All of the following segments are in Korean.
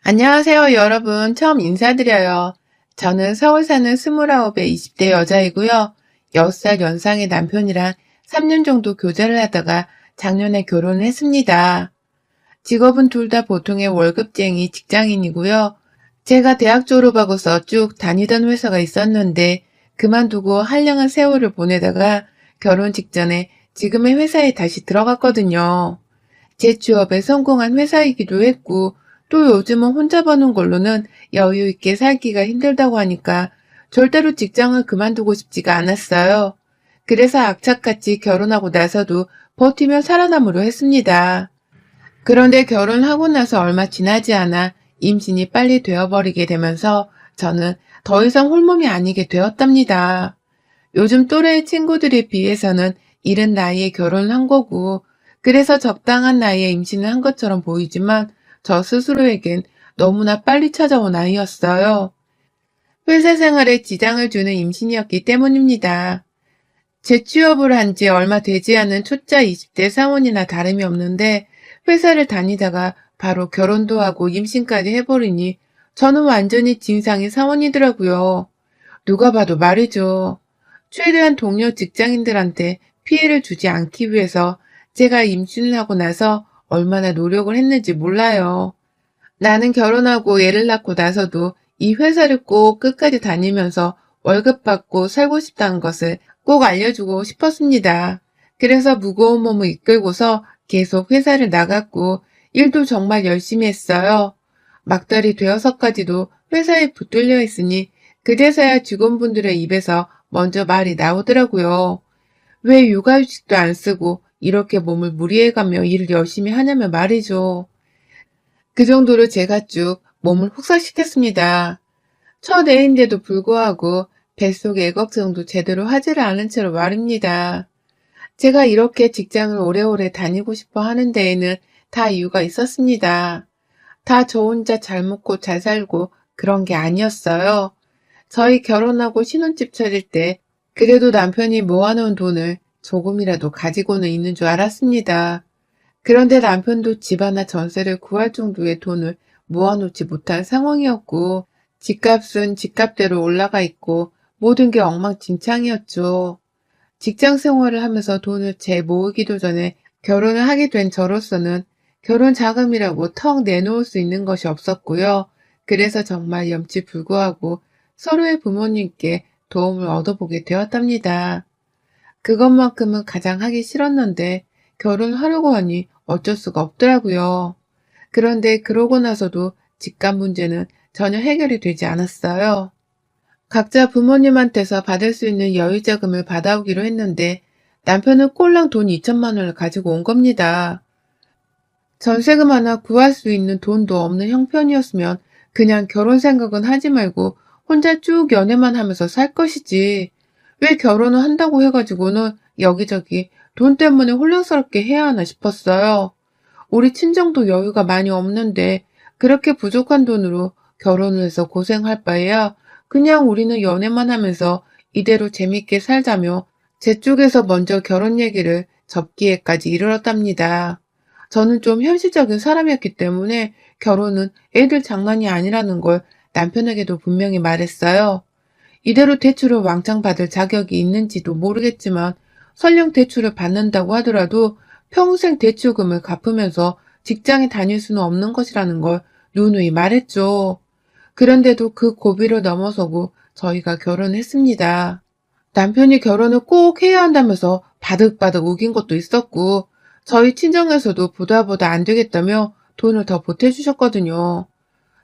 안녕하세요, 여러분. 처음 인사드려요. 저는 서울 사는 29의 20대 여자이고요. 6살 연상의 남편이랑 3년 정도 교제를 하다가 작년에 결혼을 했습니다. 직업은 둘 다 보통의 월급쟁이 직장인이고요. 제가 대학 졸업하고서 쭉 다니던 회사가 있었는데 그만두고 한량한 세월을 보내다가 결혼 직전에 지금의 회사에 다시 들어갔거든요. 제 취업에 성공한 회사이기도 했고, 또 요즘은 혼자 버는 걸로는 여유 있게 살기가 힘들다고 하니까 절대로 직장을 그만두고 싶지가 않았어요. 그래서 악착같이 결혼하고 나서도 버티며 살아남으려 했습니다. 그런데 결혼하고 나서 얼마 지나지 않아 임신이 빨리 되어버리게 되면서 저는 더 이상 홀몸이 아니게 되었답니다. 요즘 또래 친구들에 비해서는 이른 나이에 결혼을 한 거고, 그래서 적당한 나이에 임신을 한 것처럼 보이지만 저 스스로에겐 너무나 빨리 찾아온 아이였어요. 회사 생활에 지장을 주는 임신이었기 때문입니다. 재취업을 한 지 얼마 되지 않은 초짜 20대 사원이나 다름이 없는데 회사를 다니다가 바로 결혼도 하고 임신까지 해버리니 저는 완전히 진상의 사원이더라고요. 누가 봐도 말이죠. 최대한 동료 직장인들한테 피해를 주지 않기 위해서 제가 임신을 하고 나서 얼마나 노력을 했는지 몰라요. 나는 결혼하고 애를 낳고 나서도 이 회사를 꼭 끝까지 다니면서 월급 받고 살고 싶다는 것을 꼭 알려주고 싶었습니다. 그래서 무거운 몸을 이끌고서 계속 회사를 나갔고 일도 정말 열심히 했어요. 막달이 되어서까지도 회사에 붙들려 있으니 그제서야 직원분들의 입에서 먼저 말이 나오더라고요. 왜 육아휴직도 안 쓰고 이렇게 몸을 무리해가며 일을 열심히 하냐며 말이죠. 그 정도로 제가 쭉 몸을 혹사시켰습니다. 첫 애인데도 불구하고 뱃속의 애걱정도 제대로 하지를 않은 채로 말입니다. 제가 이렇게 직장을 오래오래 다니고 싶어 하는 데에는 다 이유가 있었습니다. 다 저 혼자 잘 먹고 잘 살고 그런 게 아니었어요. 저희 결혼하고 신혼집 차릴 때 그래도 남편이 모아놓은 돈을 조금이라도 가지고는 있는 줄 알았습니다. 그런데 남편도 집 하나 전세를 구할 정도의 돈을 모아놓지 못한 상황이었고, 집값은 집값대로 올라가 있고 모든 게 엉망진창이었죠. 직장 생활을 하면서 돈을 재 모으기도 전에 결혼을 하게 된 저로서는 결혼 자금이라고 턱 내놓을 수 있는 것이 없었고요. 그래서 정말 염치불구하고 서로의 부모님께 도움을 얻어보게 되었답니다. 그것만큼은 가장 하기 싫었는데 결혼하려고 하니 어쩔 수가 없더라고요. 그런데 그러고 나서도 집값 문제는 전혀 해결이 되지 않았어요. 각자 부모님한테서 받을 수 있는 여유자금을 받아오기로 했는데 남편은 꼴랑 돈 2천만 원을 가지고 온 겁니다. 전세금 하나 구할 수 있는 돈도 없는 형편이었으면 그냥 결혼 생각은 하지 말고 혼자 쭉 연애만 하면서 살 것이지. 왜 결혼을 한다고 해가지고는 여기저기 돈 때문에 혼란스럽게 해야 하나 싶었어요. 우리 친정도 여유가 많이 없는데 그렇게 부족한 돈으로 결혼을 해서 고생할 바에야 그냥 우리는 연애만 하면서 이대로 재밌게 살자며 제 쪽에서 먼저 결혼 얘기를 접기에까지 이르렀답니다. 저는 좀 현실적인 사람이었기 때문에 결혼은 애들 장난이 아니라는 걸 남편에게도 분명히 말했어요. 이대로 대출을 왕창 받을 자격이 있는지도 모르겠지만 설령 대출을 받는다고 하더라도 평생 대출금을 갚으면서 직장에 다닐 수는 없는 것이라는 걸 누누이 말했죠. 그런데도 그 고비를 넘어서고 저희가 결혼했습니다. 남편이 결혼을 꼭 해야 한다면서 바득바득 우긴 것도 있었고 저희 친정에서도 보다 보다 안 되겠다며 돈을 더 보태주셨거든요.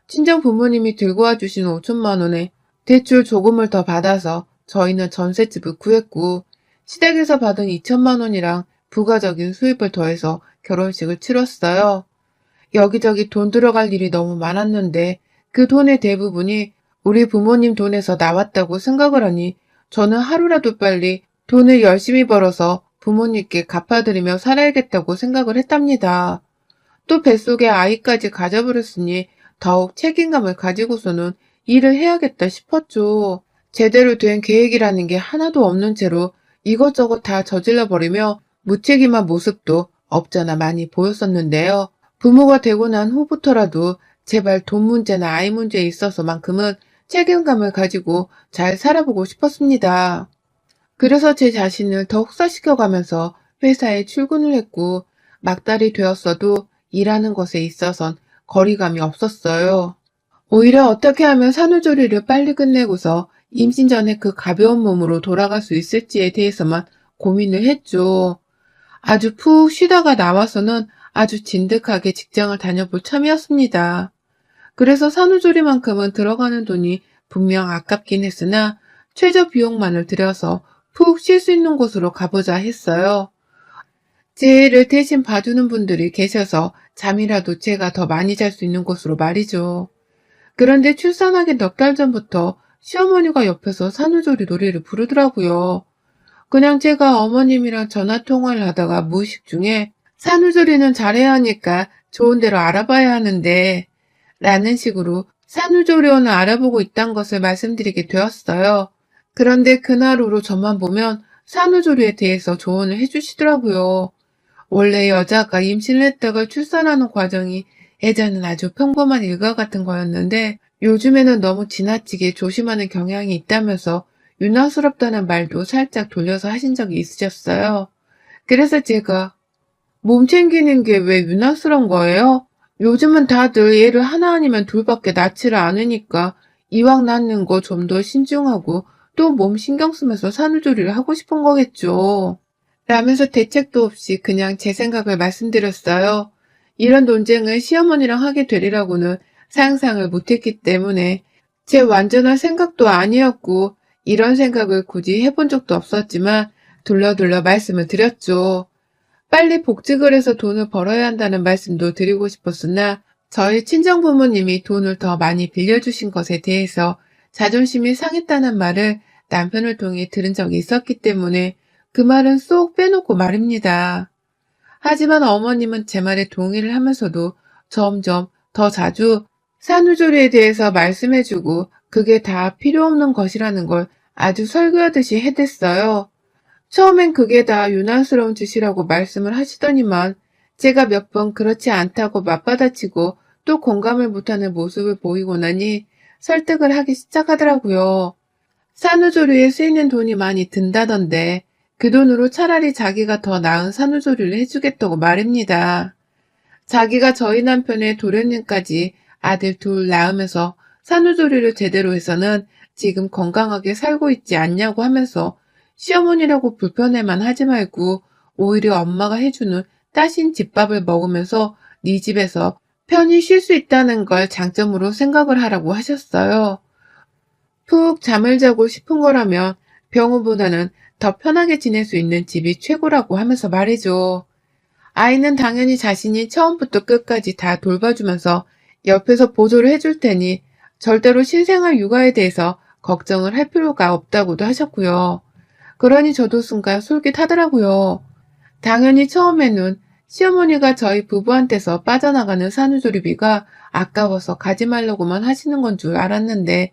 친정 부모님이 들고 와주신 5천만 원에 대출 조금을 더 받아서 저희는 전셋집을 구했고 시댁에서 받은 2천만 원이랑 부가적인 수입을 더해서 결혼식을 치렀어요. 여기저기 돈 들어갈 일이 너무 많았는데 그 돈의 대부분이 우리 부모님 돈에서 나왔다고 생각을 하니 저는 하루라도 빨리 돈을 열심히 벌어서 부모님께 갚아드리며 살아야겠다고 생각을 했답니다. 또 뱃속에 아이까지 가져버렸으니 더욱 책임감을 가지고서는 일을 해야겠다 싶었죠. 제대로 된 계획이라는 게 하나도 없는 채로 이것저것 다 저질러버리며 무책임한 모습도 없잖아 많이 보였었는데요. 부모가 되고 난 후부터라도 제발 돈 문제나 아이 문제에 있어서만큼은 책임감을 가지고 잘 살아보고 싶었습니다. 그래서 제 자신을 더 혹사시켜가면서 회사에 출근을 했고 막달이 되었어도 일하는 것에 있어선 거리감이 없었어요. 오히려 어떻게 하면 산후조리를 빨리 끝내고서 임신 전에 그 가벼운 몸으로 돌아갈 수 있을지에 대해서만 고민을 했죠. 아주 푹 쉬다가 나와서는 아주 진득하게 직장을 다녀볼 참이었습니다. 그래서 산후조리만큼은 들어가는 돈이 분명 아깝긴 했으나 최저 비용만을 들여서 푹 쉴 수 있는 곳으로 가보자 했어요. 제 일을 대신 봐주는 분들이 계셔서 잠이라도 제가 더 많이 잘 수 있는 곳으로 말이죠. 그런데 출산하기 넉 달 전부터 시어머니가 옆에서 산후조리 노래를 부르더라고요. 그냥 제가 어머님이랑 전화 통화를 하다가 무의식 중에 산후조리는 잘해야 하니까 좋은 데로 알아봐야 하는데 라는 식으로 산후조리원을 알아보고 있다는 것을 말씀드리게 되었어요. 그런데 그날 후로 저만 보면 산후조리에 대해서 조언을 해주시더라고요. 원래 여자가 임신을 했다가 출산하는 과정이 예전엔 아주 평범한 일과 같은 거였는데 요즘에는 너무 지나치게 조심하는 경향이 있다면서 유난스럽다는 말도 살짝 돌려서 하신 적이 있으셨어요. 그래서 제가 몸 챙기는 게 왜 유난스러운 거예요? 요즘은 다들 애를 하나 아니면 둘밖에 낳지를 않으니까 이왕 낳는 거 좀 더 신중하고 또 몸 신경 쓰면서 산후조리를 하고 싶은 거겠죠. 라면서 대책도 없이 그냥 제 생각을 말씀드렸어요. 이런 논쟁을 시어머니랑 하게 되리라고는 상상을 못했기 때문에 제 완전한 생각도 아니었고 이런 생각을 굳이 해본 적도 없었지만 둘러둘러 말씀을 드렸죠. 빨리 복직을 해서 돈을 벌어야 한다는 말씀도 드리고 싶었으나 저희 친정 부모님이 돈을 더 많이 빌려주신 것에 대해서 자존심이 상했다는 말을 남편을 통해 들은 적이 있었기 때문에 그 말은 쏙 빼놓고 말입니다. 하지만 어머님은 제 말에 동의를 하면서도 점점 더 자주 산후조리에 대해서 말씀해주고 그게 다 필요 없는 것이라는 걸 아주 설교하듯이 해댔어요. 처음엔 그게 다 유난스러운 짓이라고 말씀을 하시더니만 제가 몇 번 그렇지 않다고 맞받아치고 또 공감을 못하는 모습을 보이고 나니 설득을 하기 시작하더라고요. 산후조리에 쓰이는 돈이 많이 든다던데 그 돈으로 차라리 자기가 더 나은 산후조리를 해주겠다고 말입니다. 자기가 저희 남편의 도련님까지 아들 둘 낳으면서 산후조리를 제대로 해서는 지금 건강하게 살고 있지 않냐고 하면서 시어머니라고 불편해만 하지 말고 오히려 엄마가 해주는 따신 집밥을 먹으면서 네 집에서 편히 쉴 수 있다는 걸 장점으로 생각을 하라고 하셨어요. 푹 잠을 자고 싶은 거라면 병원보다는 더 편하게 지낼 수 있는 집이 최고라고 하면서 말이죠. 아이는 당연히 자신이 처음부터 끝까지 다 돌봐주면서 옆에서 보조를 해줄 테니 절대로 신생아 육아에 대해서 걱정을 할 필요가 없다고도 하셨고요. 그러니 저도 순간 솔깃하더라고요. 당연히 처음에는 시어머니가 저희 부부한테서 빠져나가는 산후조리비가 아까워서 가지 말라고만 하시는 건 줄 알았는데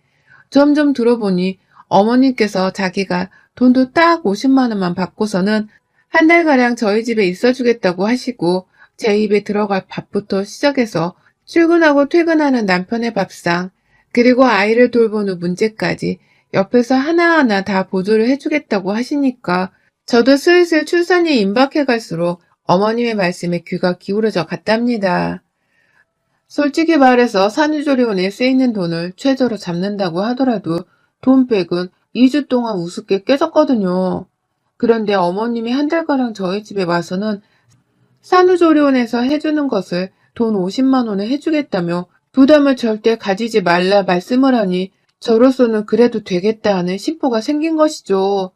점점 들어보니 어머님께서 자기가 돈도 딱 50만 원만 받고서는 한 달가량 저희 집에 있어주겠다고 하시고 제 입에 들어갈 밥부터 시작해서 출근하고 퇴근하는 남편의 밥상 그리고 아이를 돌보는 문제까지 옆에서 하나하나 다 보조를 해주겠다고 하시니까 저도 슬슬 출산이 임박해 갈수록 어머님의 말씀에 귀가 기울어져 갔답니다. 솔직히 말해서 산후조리원에 쓰이는 돈을 최저로 잡는다고 하더라도 돈백은 2주 동안 우습게 깨졌거든요. 그런데 어머님이 한 달가량 저희 집에 와서는 산후조리원에서 해주는 것을 돈 50만 원을 해주겠다며 부담을 절대 가지지 말라 말씀을 하니 저로서는 그래도 되겠다 하는 심보가 생긴 것이죠.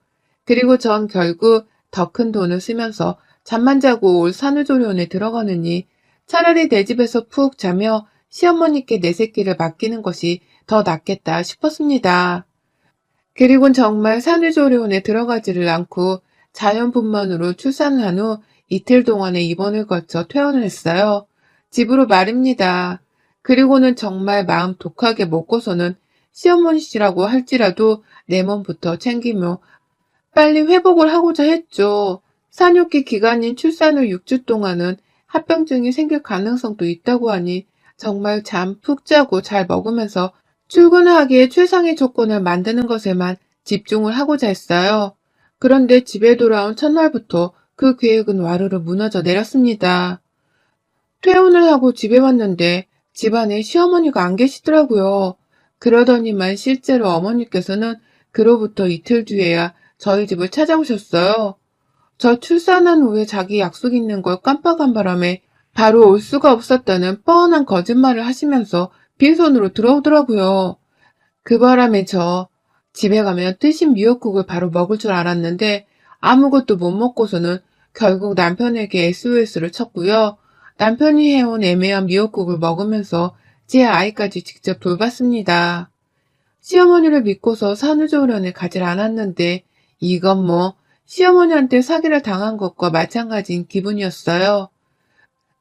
그리고 전 결국 더 큰 돈을 쓰면서 잠만 자고 올 산후조리원에 들어가느니 차라리 내 집에서 푹 자며 시어머니께 내 새끼를 맡기는 것이 더 낫겠다 싶었습니다. 그리곤 정말 산후조리원에 들어가지를 않고 자연분만으로 출산을 한 후 이틀 동안의 입원을 거쳐 퇴원을 했어요. 집으로 말입니다. 그리고는 정말 마음 독하게 먹고서는 시어머니시라고 할지라도 내 몸부터 챙기며 빨리 회복을 하고자 했죠. 산육기 기간인 출산 후 6주 동안은 합병증이 생길 가능성도 있다고 하니 정말 잠 푹 자고 잘 먹으면서 출근을 하기에 최상의 조건을 만드는 것에만 집중을 하고자 했어요. 그런데 집에 돌아온 첫날부터 그 계획은 와르르 무너져 내렸습니다. 퇴원을 하고 집에 왔는데 집안에 시어머니가 안 계시더라고요. 그러더니만 실제로 어머니께서는 그로부터 이틀 뒤에야 저희 집을 찾아오셨어요. 저 출산한 후에 자기 약속 있는 걸 깜빡한 바람에 바로 올 수가 없었다는 뻔한 거짓말을 하시면서 빈손으로 들어오더라고요. 그 바람에 저 집에 가면 뜨신 미역국을 바로 먹을 줄 알았는데 아무것도 못 먹고서는 결국 남편에게 SOS를 쳤고요. 남편이 해온 애매한 미역국을 먹으면서 제 아이까지 직접 돌봤습니다. 시어머니를 믿고서 산후조리원에 가질 않았는데 이건 뭐 시어머니한테 사기를 당한 것과 마찬가지인 기분이었어요.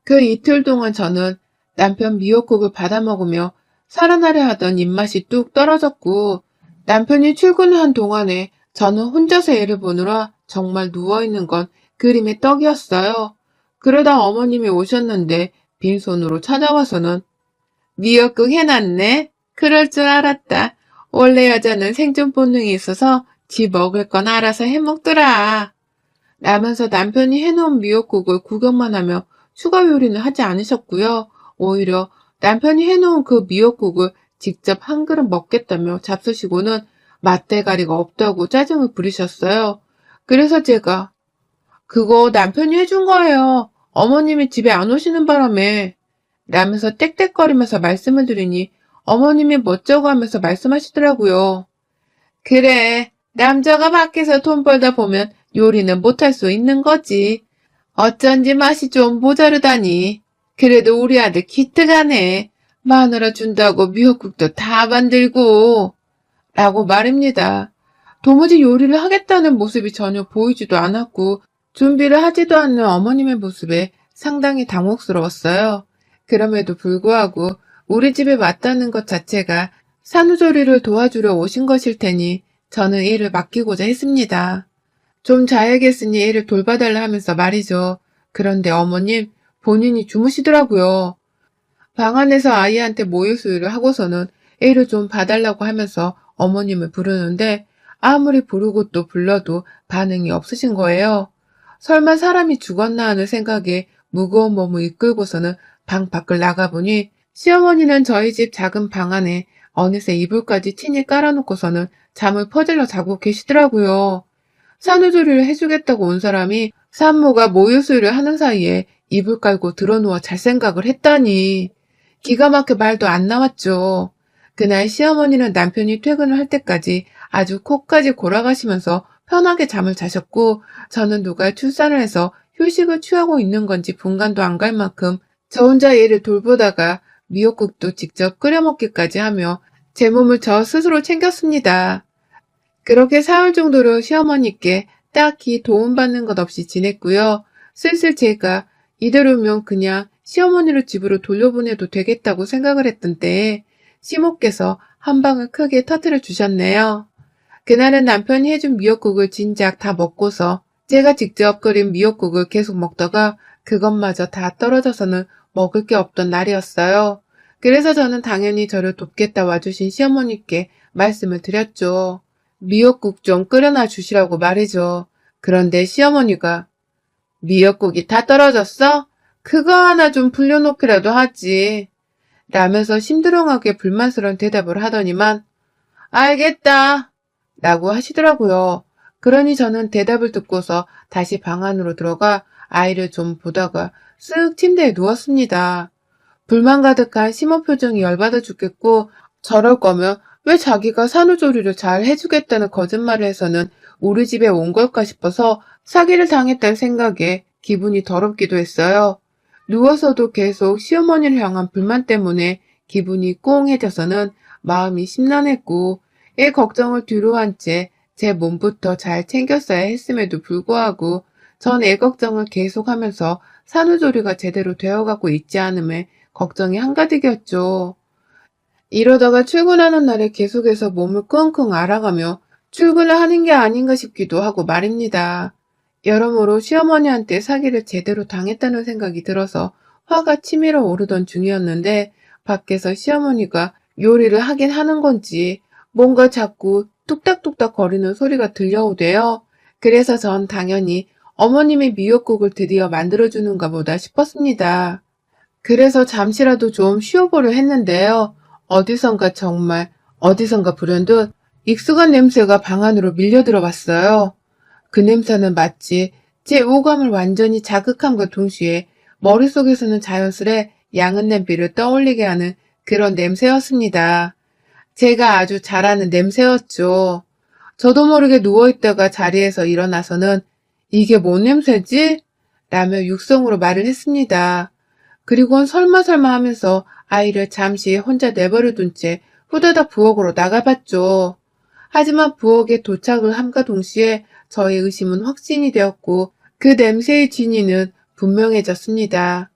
그 이틀 동안 저는 남편 미역국을 받아 먹으며 살아나려 하던 입맛이 뚝 떨어졌고 남편이 출근한 동안에 저는 혼자서 애를 보느라 정말 누워있는 건 그림의 떡이었어요. 그러다 어머님이 오셨는데 빈손으로 찾아와서는 미역국 해놨네? 그럴 줄 알았다. 원래 여자는 생존 본능이 있어서 지 먹을 건 알아서 해먹더라. 라면서 남편이 해놓은 미역국을 구경만 하며 추가 요리는 하지 않으셨고요. 오히려 남편이 해놓은 그 미역국을 직접 한 그릇 먹겠다며 잡수시고는 맛대가리가 없다고 짜증을 부리셨어요. 그래서 제가 그거 남편이 해준 거예요. 어머님이 집에 안 오시는 바람에 라면서 떽떽거리면서 말씀을 드리니 어머님이 멋쩍어 하면서 말씀하시더라고요. 그래, 남자가 밖에서 돈 벌다 보면 요리는 못할 수 있는 거지. 어쩐지 맛이 좀 모자르다니. 그래도 우리 아들 기특하네. 마누라 준다고 미역국도 다 만들고. 라고 말입니다. 도무지 요리를 하겠다는 모습이 전혀 보이지도 않았고 준비를 하지도 않는 어머님의 모습에 상당히 당혹스러웠어요. 그럼에도 불구하고 우리 집에 왔다는 것 자체가 산후조리를 도와주려 오신 것일 테니 저는 일을 맡기고자 했습니다. 좀 자야겠으니 애를 돌봐달라 하면서 말이죠. 그런데 어머님 본인이 주무시더라고요. 방 안에서 아이한테 모유수유를 하고서는 애를 좀 봐달라고 하면서 어머님을 부르는데 아무리 부르고 또 불러도 반응이 없으신 거예요. 설마 사람이 죽었나 하는 생각에 무거운 몸을 이끌고서는 방 밖을 나가보니 시어머니는 저희 집 작은 방 안에 어느새 이불까지 친히 깔아놓고서는 잠을 퍼질러 자고 계시더라고요. 산후조리를 해주겠다고 온 사람이 산모가 모유수유를 하는 사이에 이불 깔고 드러누워 잘 생각을 했다니. 기가 막혀 말도 안 나왔죠. 그날 시어머니는 남편이 퇴근을 할 때까지 아주 코까지 골아가시면서 편하게 잠을 자셨고 저는 누가 출산을 해서 휴식을 취하고 있는 건지 분간도 안 갈 만큼 저 혼자 얘를 돌보다가 미역국도 직접 끓여 먹기까지 하며 제 몸을 저 스스로 챙겼습니다. 그렇게 사흘 정도로 시어머니께 딱히 도움받는 것 없이 지냈고요. 슬슬 제가 이대로면 그냥 시어머니를 집으로 돌려보내도 되겠다고 생각을 했던 때에 시모께서 한 방을 크게 터뜨려 주셨네요. 그날은 남편이 해준 미역국을 진작 다 먹고서 제가 직접 끓인 미역국을 계속 먹다가 그것마저 다 떨어져서는 먹을 게 없던 날이었어요. 그래서 저는 당연히 저를 돕겠다 와주신 시어머니께 말씀을 드렸죠. 미역국 좀 끓여놔 주시라고 말이죠. 그런데 시어머니가 미역국이 다 떨어졌어? 그거 하나 좀 불려놓기라도 하지. 라면서 심드렁하게 불만스러운 대답을 하더니만 알겠다. 라고 하시더라고요. 그러니 저는 대답을 듣고서 다시 방 안으로 들어가 아이를 좀 보다가 쓱 침대에 누웠습니다. 불만 가득한 심호 표정이 열받아 죽겠고 저럴 거면 왜 자기가 산후조리를 잘 해주겠다는 거짓말을 해서는 우리 집에 온 걸까 싶어서 사기를 당했다는 생각에 기분이 더럽기도 했어요. 누워서도 계속 시어머니를 향한 불만 때문에 기분이 꽁해져서는 마음이 심란했고 애 걱정을 뒤로한 채 제 몸부터 잘 챙겼어야 했음에도 불구하고 전 애 걱정을 계속하면서 산후조리가 제대로 되어가고 있지 않음에 걱정이 한가득이었죠. 이러다가 출근하는 날에 계속해서 몸을 끙끙 앓아가며 출근을 하는 게 아닌가 싶기도 하고 말입니다. 여러모로 시어머니한테 사기를 제대로 당했다는 생각이 들어서 화가 치밀어 오르던 중이었는데 밖에서 시어머니가 요리를 하긴 하는 건지 뭔가 자꾸 뚝딱뚝딱 거리는 소리가 들려오대요. 그래서 전 당연히 어머님이 미역국을 드디어 만들어주는가 보다 싶었습니다. 그래서 잠시라도 좀 쉬어보려 했는데요. 어디선가 불현듯 익숙한 냄새가 방 안으로 밀려 들어왔어요. 그 냄새는 마치 제 오감을 완전히 자극함과 동시에 머릿속에서는 자연스레 양은 냄비를 떠올리게 하는 그런 냄새였습니다. 제가 아주 잘 아는 냄새였죠. 저도 모르게 누워있다가 자리에서 일어나서는 이게 뭔 냄새지? 라며 육성으로 말을 했습니다. 그리고는 설마 하면서 아이를 잠시 혼자 내버려둔 채 후다닥 부엌으로 나가봤죠. 하지만 부엌에 도착을 함과 동시에 저의 의심은 확신이 되었고 그 냄새의 진위는 분명해졌습니다.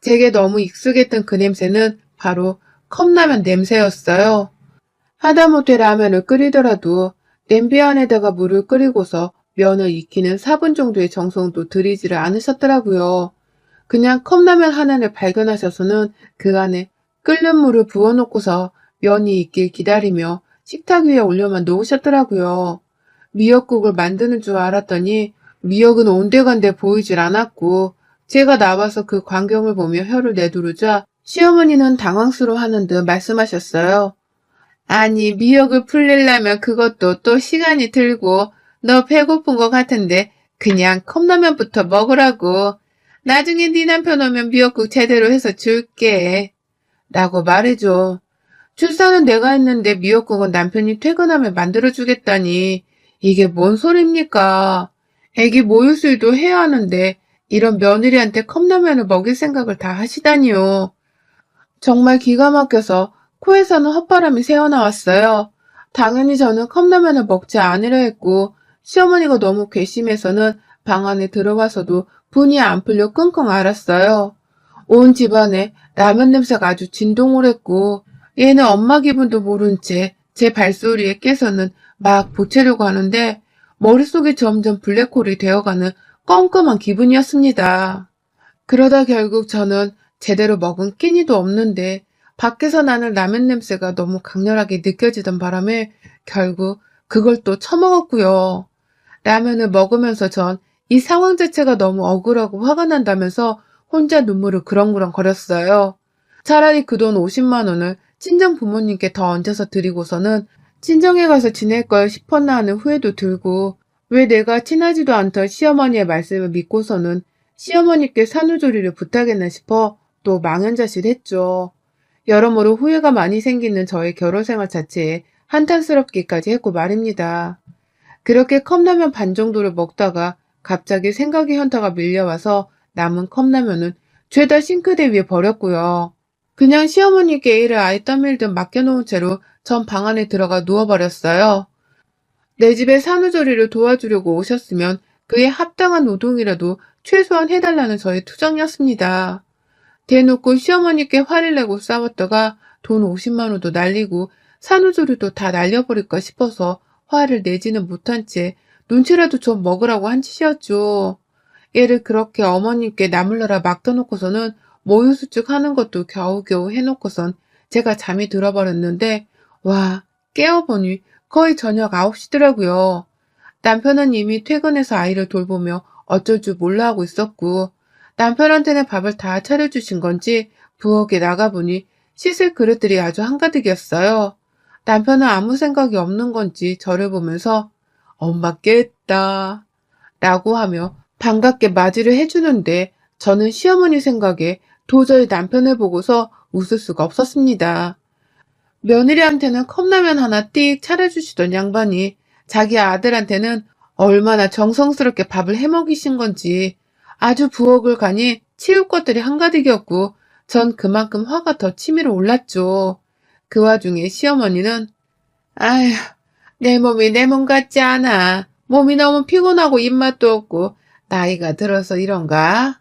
제게 너무 익숙했던 그 냄새는 바로 컵라면 냄새였어요. 하다못해 라면을 끓이더라도 냄비 안에다가 물을 끓이고서 면을 익히는 4분 정도의 정성도 들이지를 않으셨더라고요. 그냥 컵라면 하나를 발견하셔서는 그 안에 끓는 물을 부어놓고서 면이 익길 기다리며 식탁 위에 올려만 놓으셨더라고요. 미역국을 만드는 줄 알았더니 미역은 온데간데 보이질 않았고 제가 나와서 그 광경을 보며 혀를 내두르자 시어머니는 당황스러워하는 듯 말씀하셨어요. 아니 미역을 불리려면 그것도 또 시간이 들고 너 배고픈 것 같은데 그냥 컵라면부터 먹으라고. 나중에 네 남편 오면 미역국 제대로 해서 줄게. 라고 말해줘. 출산은 내가 했는데 미역국은 남편이 퇴근하면 만들어주겠다니 이게 뭔 소리입니까? 애기 모유수유도 해야 하는데 이런 며느리한테 컵라면을 먹일 생각을 다 하시다니요. 정말 기가 막혀서 코에서는 헛바람이 새어나왔어요. 당연히 저는 컵라면을 먹지 않으려 했고 시어머니가 너무 괘씸해서는 방 안에 들어와서도 분이 안 풀려 끙끙 앓았어요. 온 집안에 라면 냄새가 아주 진동을 했고 얘는 엄마 기분도 모른 채 제 발소리에 깨서는 막 보채려고 하는데 머릿속이 점점 블랙홀이 되어가는 껌껌한 기분이었습니다. 그러다 결국 저는 제대로 먹은 끼니도 없는데 밖에서 나는 라면 냄새가 너무 강렬하게 느껴지던 바람에 결국 그걸 또 처먹었고요. 라면을 먹으면서 전 이 상황 자체가 너무 억울하고 화가 난다면서 혼자 눈물을 그렁그렁 거렸어요. 차라리 그 돈 50만 원을 친정 부모님께 더 얹어서 드리고서는 친정에 가서 지낼 걸 싶었나 하는 후회도 들고 왜 내가 친하지도 않던 시어머니의 말씀을 믿고서는 시어머니께 산후조리를 부탁했나 싶어 또 망연자실했죠. 여러모로 후회가 많이 생기는 저의 결혼생활 자체에 한탄스럽기까지 했고 말입니다. 그렇게 컵라면 반 정도를 먹다가 갑자기 생각의 현타가 밀려와서 남은 컵라면은 죄다 싱크대 위에 버렸고요. 그냥 시어머니께 일을 아예 떠밀듯 맡겨놓은 채로 전 방 안에 들어가 누워버렸어요. 내 집에 산후조리를 도와주려고 오셨으면 그에 합당한 노동이라도 최소한 해달라는 저의 투정이었습니다. 대놓고 시어머니께 화를 내고 싸웠다가 돈 50만 원도 날리고 산후조리도 다 날려버릴까 싶어서 화를 내지는 못한 채 눈치라도 좀 먹으라고 한 짓이었죠. 얘를 그렇게 어머님께 나물러라 맡겨놓고서는 모유수축 하는 것도 겨우겨우 해놓고선 제가 잠이 들어버렸는데 와 깨어보니 거의 저녁 9시더라고요. 남편은 이미 퇴근해서 아이를 돌보며 어쩔 줄 몰라 하고 있었고 남편한테는 밥을 다 차려주신 건지 부엌에 나가보니 씻을 그릇들이 아주 한가득이었어요. 남편은 아무 생각이 없는 건지 저를 보면서 엄마 깼다 라고 하며 반갑게 맞이를 해주는데 저는 시어머니 생각에 도저히 남편을 보고서 웃을 수가 없었습니다. 며느리한테는 컵라면 하나 띡 차려주시던 양반이 자기 아들한테는 얼마나 정성스럽게 밥을 해먹이신 건지 아주 부엌을 가니 치울 것들이 한가득이었고 전 그만큼 화가 더 치밀어 올랐죠. 그 와중에 시어머니는 아휴 내 몸이 내 몸 같지 않아. 몸이 너무 피곤하고 입맛도 없고 나이가 들어서 이런가?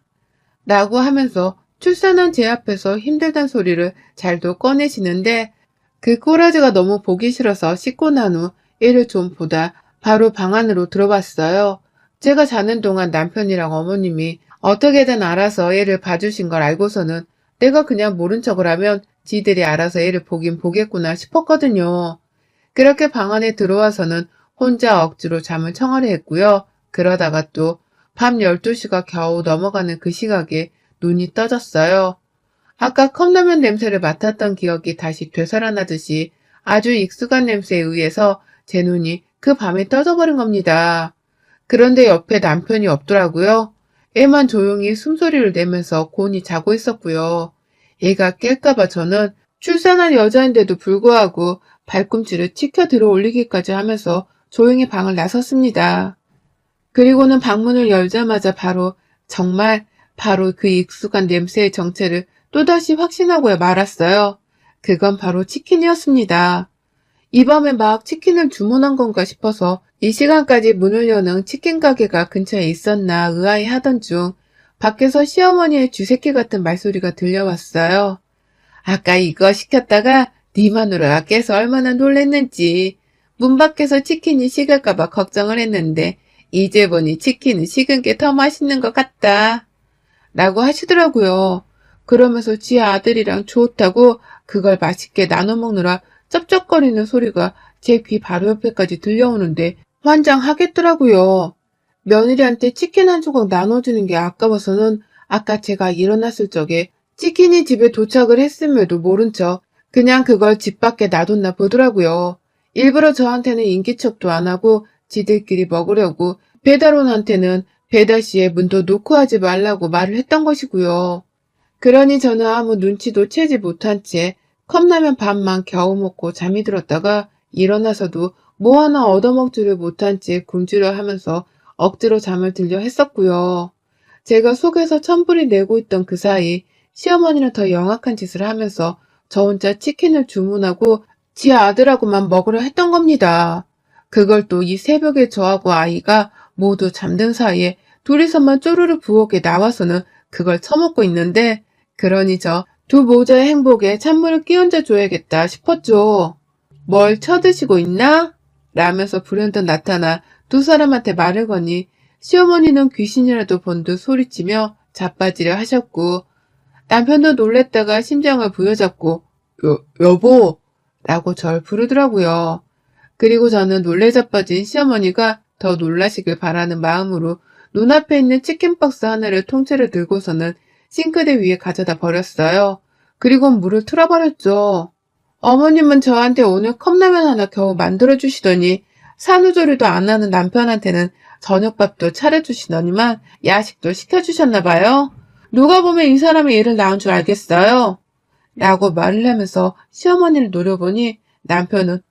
라고 하면서 출산한 제 앞에서 힘들단 소리를 잘도 꺼내시는데 그 꼬라지가 너무 보기 싫어서 씻고 난 후 애를 좀 보다 바로 방 안으로 들어왔어요. 제가 자는 동안 남편이랑 어머님이 어떻게든 알아서 애를 봐주신 걸 알고서는 내가 그냥 모른 척을 하면 지들이 알아서 애를 보긴 보겠구나 싶었거든요. 그렇게 방 안에 들어와서는 혼자 억지로 잠을 청하려 했고요. 그러다가 또 밤 12시가 겨우 넘어가는 그 시각에 눈이 떠졌어요. 아까 컵라면 냄새를 맡았던 기억이 다시 되살아나듯이 아주 익숙한 냄새에 의해서 제 눈이 그 밤에 떠져버린 겁니다. 그런데 옆에 남편이 없더라고요. 애만 조용히 숨소리를 내면서 곤히 자고 있었고요. 애가 깰까봐 저는 출산한 여자인데도 불구하고 발꿈치를 치켜 들어 올리기까지 하면서 조용히 방을 나섰습니다. 그리고는 방문을 열자마자 정말 바로 그 익숙한 냄새의 정체를 또다시 확신하고야 말았어요. 그건 바로 치킨이었습니다. 이 밤에 막 치킨을 주문한 건가 싶어서 이 시간까지 문을 여는 치킨 가게가 근처에 있었나 의아해하던 중 밖에서 시어머니의 쥐새끼 같은 말소리가 들려왔어요. 아까 이거 시켰다가 네 마누라가 깨서 얼마나 놀랬는지. 문 밖에서 치킨이 식을까봐 걱정을 했는데 이제 보니 치킨은 식은 게 더 맛있는 것 같다. 라고 하시더라고요. 그러면서 지 아들이랑 좋다고 그걸 맛있게 나눠 먹느라 쩝쩝거리는 소리가 제 귀 바로 옆에까지 들려오는데 환장하겠더라고요. 며느리한테 치킨 한 조각 나눠주는 게 아까워서는 아까 제가 일어났을 적에 치킨이 집에 도착을 했음에도 모른 척 그냥 그걸 집 밖에 놔뒀나 보더라고요. 일부러 저한테는 인기척도 안 하고 지들끼리 먹으려고 배달원한테는 배달 시에 문도 놓고 하지 말라고 말을 했던 것이고요. 그러니 저는 아무 눈치도 채지 못한 채 컵라면 반만 겨우 먹고 잠이 들었다가 일어나서도 뭐 하나 얻어먹지를 못한 채 굶주려 하면서 억지로 잠을 들려 했었고요. 제가 속에서 천불이 내고 있던 그 사이 시어머니는 더 영악한 짓을 하면서 저 혼자 치킨을 주문하고 지 아들하고만 먹으려 했던 겁니다. 그걸 또 이 새벽에 저하고 아이가 모두 잠든 사이에 둘이서만 쪼르르 부엌에 나와서는 그걸 처먹고 있는데 그러니 저 두 모자의 행복에 찬물을 끼얹어 줘야겠다 싶었죠. 뭘 쳐드시고 있나? 라면서 불현듯 나타나 두 사람한테 말을 거니 시어머니는 귀신이라도 본 듯 소리치며 자빠지려 하셨고 남편도 놀랬다가 심장을 부여잡고 여보 라고 절 부르더라고요. 그리고 저는 놀래 자빠진 시어머니가 더 놀라시길 바라는 마음으로 눈앞에 있는 치킨박스 하나를 통째로 들고서는 싱크대 위에 가져다 버렸어요. 그리고 물을 틀어버렸죠. 어머님은 저한테 오늘 컵라면 하나 겨우 만들어주시더니 산후조리도 안 하는 남편한테는 저녁밥도 차려주시더니만 야식도 시켜주셨나봐요. 누가 보면 이 사람이 애를 낳은 줄 알겠어요. 라고 말을 하면서 시어머니를 노려보니 남편은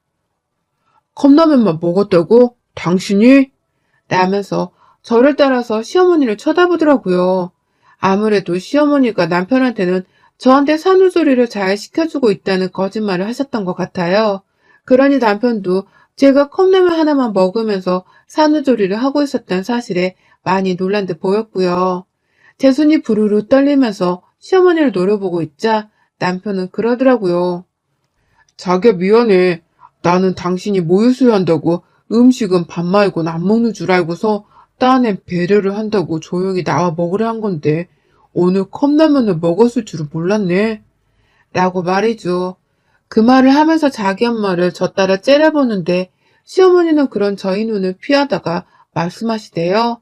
컵라면만 먹었다고? 당신이? 라면서 저를 따라서 시어머니를 쳐다보더라고요. 아무래도 시어머니가 남편한테는 저한테 산후조리를 잘 시켜주고 있다는 거짓말을 하셨던 것 같아요. 그러니 남편도 제가 컵라면 하나만 먹으면서 산후조리를 하고 있었던 사실에 많이 놀란 듯 보였고요. 제 손이 부르르 떨리면서 시어머니를 노려보고 있자 남편은 그러더라고요. 자기야 미안해. 나는 당신이 모유수유한다고 음식은 밥 말고는 안 먹는 줄 알고서 딴엔 배려를 한다고 조용히 나와 먹으려 한 건데 오늘 컵라면을 먹었을 줄은 몰랐네. 라고 말이죠. 그 말을 하면서 자기 엄마를 저 따라 째려보는데 시어머니는 그런 저희 눈을 피하다가 말씀하시대요.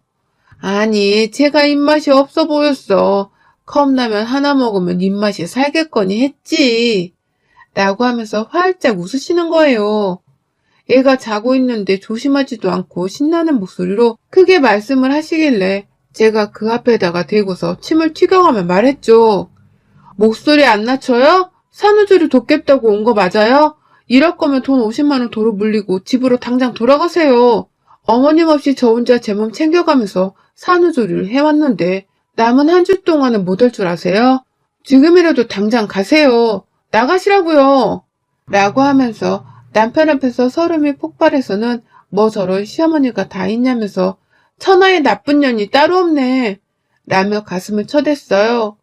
아니 제가 입맛이 없어 보였어. 컵라면 하나 먹으면 입맛이 살겠거니 했지. 라고 하면서 활짝 웃으시는 거예요. 애가 자고 있는데 조심하지도 않고 신나는 목소리로 크게 말씀을 하시길래 제가 그 앞에다가 대고서 침을 튀겨가며 말했죠. 목소리 안 낮춰요? 산후조리 돕겠다고 온 거 맞아요? 이럴 거면 돈 50만 원 도로 물리고 집으로 당장 돌아가세요. 어머님 없이 저 혼자 제 몸 챙겨가면서 산후조리를 해왔는데 남은 한 주 동안은 못 할 줄 아세요? 지금이라도 당장 가세요. 나가시라고요. 라고 하면서 남편 앞에서 서름이 폭발해서는 뭐 저런 시어머니가 다 있냐면서 천하의 나쁜 년이 따로 없네. 라며 가슴을 쳐댔어요.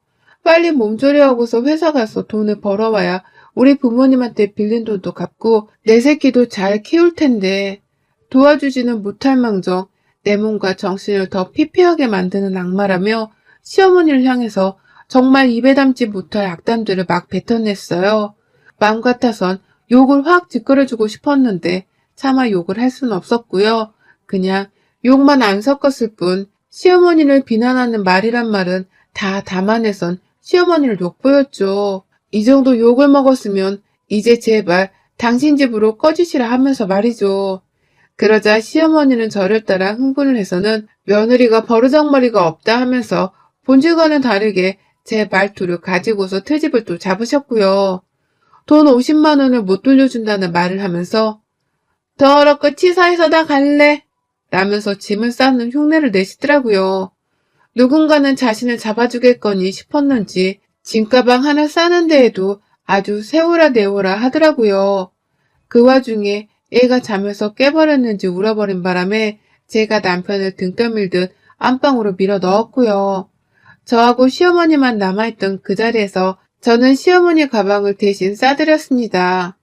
빨리 몸조리하고서 회사 가서 돈을 벌어와야 우리 부모님한테 빌린 돈도 갚고 내 새끼도 잘 키울 텐데 도와주지는 못할 망정 내 몸과 정신을 더 피폐하게 만드는 악마라며 시어머니를 향해서 정말 입에 담지 못할 악담들을 막 뱉어냈어요. 마음 같아선 욕을 확 뒷걸어주고 싶었는데 차마 욕을 할 수는 없었고요. 그냥 욕만 안 섞었을 뿐 시어머니를 비난하는 말이란 말은 다 담아내선 시어머니를 욕보였죠. 이 정도 욕을 먹었으면 이제 제발 당신 집으로 꺼지시라 하면서 말이죠. 그러자 시어머니는 저를 따라 흥분을 해서는 며느리가 버르장머리가 없다 하면서 본질과는 다르게 제 말투를 가지고서 트집을 또 잡으셨고요. 돈 50만 원을 못 돌려준다는 말을 하면서 더럽고 치사해서 다 갈래 라면서 짐을 싸는 흉내를 내시더라고요. 누군가는 자신을 잡아주겠거니 싶었는지 짐가방 하나 싸는 데에도 아주 세우라 내오라 하더라고요. 그 와중에 애가 잠에서 깨버렸는지 울어버린 바람에 제가 남편을 등 떠밀듯 안방으로 밀어 넣었고요. 저하고 시어머니만 남아있던 그 자리에서 저는 시어머니 가방을 대신 싸드렸습니다.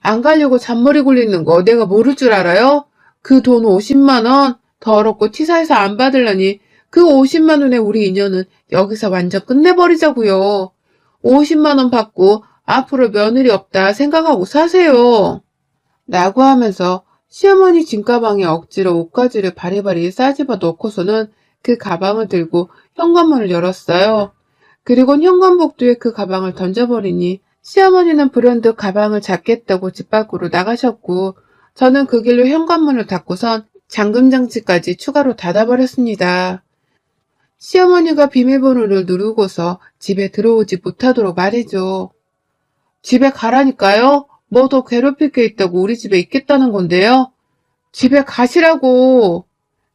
안 가려고 잔머리 굴리는 거 내가 모를 줄 알아요? 그 돈 50만 원 더럽고 치사해서 안 받으려니 그 50만 원에 우리 인연은 여기서 완전 끝내버리자고요. 50만 원 받고 앞으로 며느리 없다 생각하고 사세요. 라고 하면서 시어머니 짐가방에 억지로 옷가지를 바리바리 싸집어 넣고서는 그 가방을 들고 현관문을 열었어요. 그리고 현관복도에 그 가방을 던져버리니 시어머니는 불현듯 가방을 잡겠다고 집 밖으로 나가셨고 저는 그 길로 현관문을 닫고선 잠금장치까지 추가로 닫아버렸습니다. 시어머니가 비밀번호를 누르고서 집에 들어오지 못하도록 말이죠. 집에 가라니까요? 뭐 더 괴롭힐 게 있다고 우리 집에 있겠다는 건데요? 집에 가시라고!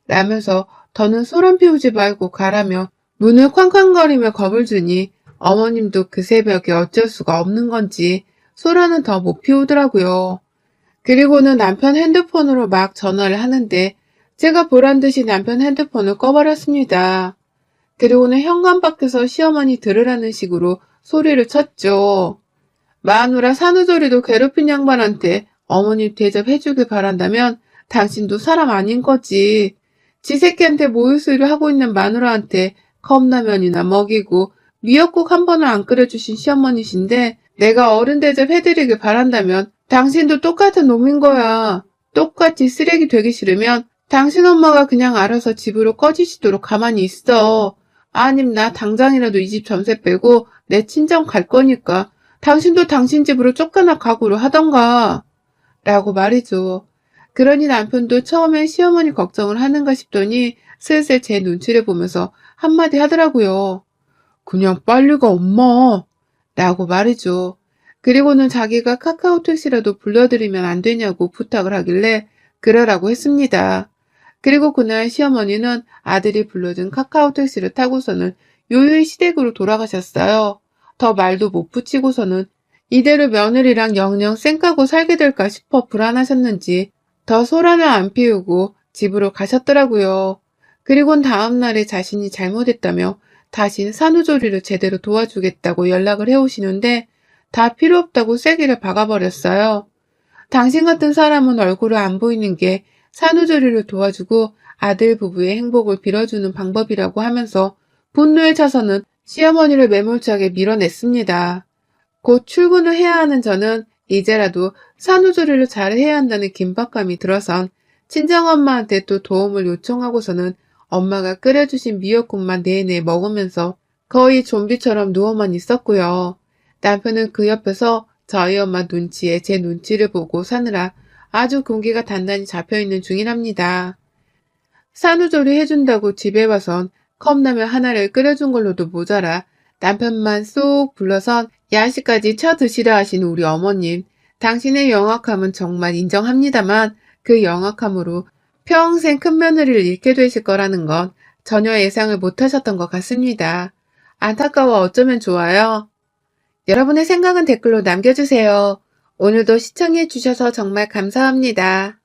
라면서 더는 소란 피우지 말고 가라며 문을 쾅쾅거리며 겁을 주니 어머님도 그 새벽에 어쩔 수가 없는 건지 소란은 더 못 피우더라고요. 그리고는 남편 핸드폰으로 막 전화를 하는데 제가 보란듯이 남편 핸드폰을 꺼버렸습니다. 그리고는 현관 밖에서 시어머니 들으라는 식으로 소리를 쳤죠. 마누라 산후조리도 괴롭힌 양반한테 어머님 대접해주길 바란다면 당신도 사람 아닌 거지. 지 새끼한테 모유수유를 하고 있는 마누라한테 컵라면이나 먹이고 미역국 한 번을 안 끓여주신 시어머니신데 내가 어른 대접해드리길 바란다면 당신도 똑같은 놈인 거야. 똑같이 쓰레기 되기 싫으면 당신 엄마가 그냥 알아서 집으로 꺼지시도록 가만히 있어. 아님 나 당장이라도 이 집 전세 빼고 내 친정 갈 거니까 당신도 당신 집으로 쫓겨나 각오를 하던가. 라고 말이죠. 그러니 남편도 처음엔 시어머니 걱정을 하는가 싶더니 슬슬 제 눈치를 보면서 한마디 하더라고요. 그냥 빨리 가 엄마. 라고 말이죠. 그리고는 자기가 카카오 택시라도 불러드리면 안 되냐고 부탁을 하길래 그러라고 했습니다. 그리고 그날 시어머니는 아들이 불러준 카카오 택시를 타고서는 요요히 시댁으로 돌아가셨어요. 더 말도 못 붙이고서는 이대로 며느리랑 영영 쌩까고 살게 될까 싶어 불안하셨는지 더 소란을 안 피우고 집으로 가셨더라고요. 그리곤 다음날에 자신이 잘못했다며 다신 산후조리를 제대로 도와주겠다고 연락을 해오시는데 다 필요 없다고 쐐기를 박아버렸어요. 당신 같은 사람은 얼굴을 안 보이는 게 산후조리를 도와주고 아들 부부의 행복을 빌어주는 방법이라고 하면서 분노에 차서는 시어머니를 매몰차게 밀어냈습니다. 곧 출근을 해야 하는 저는 이제라도 산후조리를 잘 해야 한다는 긴박감이 들어선 친정엄마한테 또 도움을 요청하고서는 엄마가 끓여주신 미역국만 내내 먹으면서 거의 좀비처럼 누워만 있었고요. 남편은 그 옆에서 저희 엄마 눈치에 제 눈치를 보고 사느라 아주 공기가 단단히 잡혀있는 중이랍니다. 산후조리 해준다고 집에 와선 컵라면 하나를 끓여준 걸로도 모자라 남편만 쏙 불러선 야식까지 쳐드시라 하신 우리 어머님. 당신의 영악함은 정말 인정합니다만 그 영악함으로 평생 큰 며느리를 잃게 되실 거라는 건 전혀 예상을 못하셨던 것 같습니다. 안타까워 어쩌면 좋아요. 여러분의 생각은 댓글로 남겨주세요. 오늘도 시청해주셔서 정말 감사합니다.